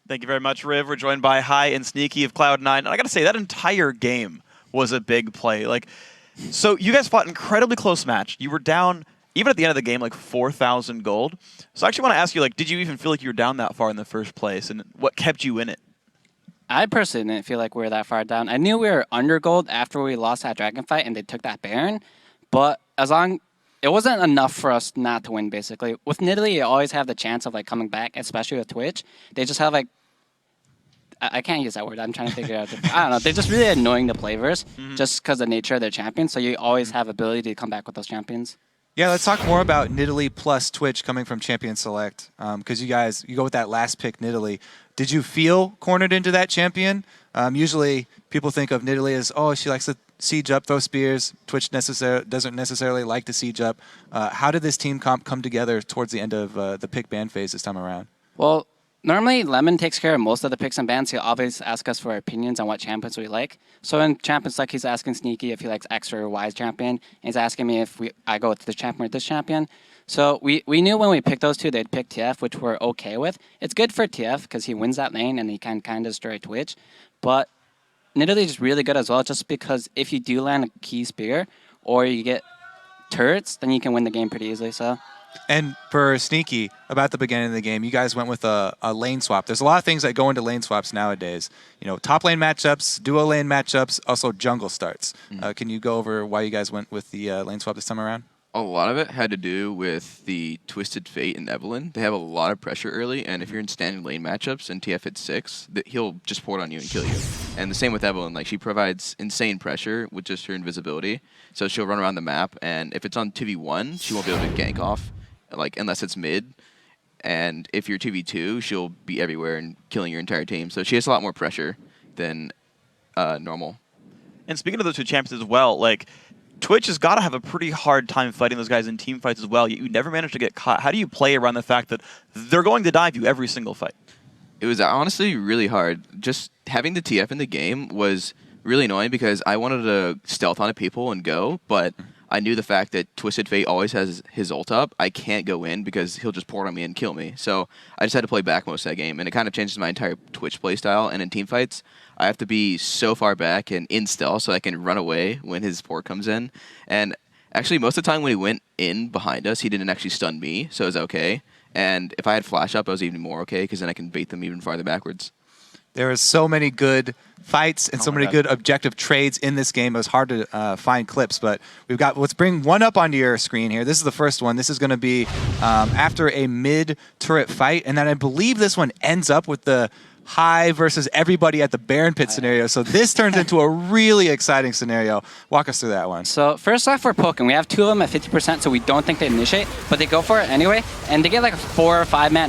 Thank you very much, Riv. We're joined by High and Sneaky of Cloud9. And I got to say, that entire game was a big play. So you guys fought an incredibly close match. You were down, even at the end of the game, 4,000 gold. So I actually want to ask you, did you even feel like you were down that far in the first place? And what kept you in it? I personally didn't feel like we were that far down. I knew we were under gold after we lost that dragon fight and they took that Baron. But it wasn't enough for us not to win, basically. With Nidalee, you always have the chance of coming back, especially with Twitch. They just have I can't use that word. I'm trying to figure it out. I don't know. They're just really annoying to play versus just because of the nature of their champions. So you always have ability to come back with those champions. Yeah, let's talk more about Nidalee plus Twitch coming from Champion Select. Because you go with that last pick, Nidalee. Did you feel cornered into that champion? Usually people think of Nidalee as, oh, she likes to siege up, throw spears. Twitch doesn't necessarily like to siege up. How did this team comp come together towards the end of the pick ban phase this time around? Well, normally Lemon takes care of most of the picks and bans. He'll always ask us for our opinions on what champions we like. So in champions he's asking Sneaky if he likes X or Y's champion. And he's asking me if I go with this champion or this champion. So we knew when we picked those two, they'd pick TF, which we're okay with. It's good for TF because he wins that lane and he can kind of destroy Twitch. But Nidalee is really good as well, just because if you do land a key spear or you get turrets, then you can win the game pretty easily. So. And for Sneaky, about the beginning of the game, you guys went with a lane swap. There's a lot of things that go into lane swaps nowadays. Top lane matchups, duo lane matchups, also jungle starts. Can you go over why you guys went with the lane swap this time around? A lot of it had to do with the Twisted Fate and Evelynn. They have a lot of pressure early, and if you're in standard lane matchups and TF hits 6, he'll just port on you and kill you. And the same with Evelynn. She provides insane pressure with just her invisibility. So she'll run around the map, and if it's on 2v1, she won't be able to gank off, unless it's mid. And if you're 2v2, she'll be everywhere and killing your entire team. So she has a lot more pressure than normal. And speaking of those two champions as well, Twitch has got to have a pretty hard time fighting those guys in team fights as well. You never manage to get caught. How do you play around the fact that they're going to dive you every single fight? It was honestly really hard. Just having the TF in the game was really annoying because I wanted to stealth onto people and go, but I knew the fact that Twisted Fate always has his ult up. I can't go in because he'll just port on me and kill me. So I just had to play back most of that game, and it kind of changes my entire Twitch playstyle. And in teamfights, I have to be so far back and in stealth so I can run away when his port comes in. And actually, most of the time when he went in behind us, he didn't actually stun me, so it was okay. And if I had flash up, I was even more okay because then I can bait them even farther backwards. There are so many good fights and so many good objective trades in this game. It was hard to find clips, but let's bring one up onto your screen here. This is the first one. This is going to be after a mid-turret fight, and then I believe this one ends up with the High versus everybody at the Baron Pit scenario. So this turns into a really exciting scenario. Walk us through that one. So first off, we're poking. We have two of them at 50%, so we don't think they initiate, but they go for it anyway, and they get a 4 or 5 man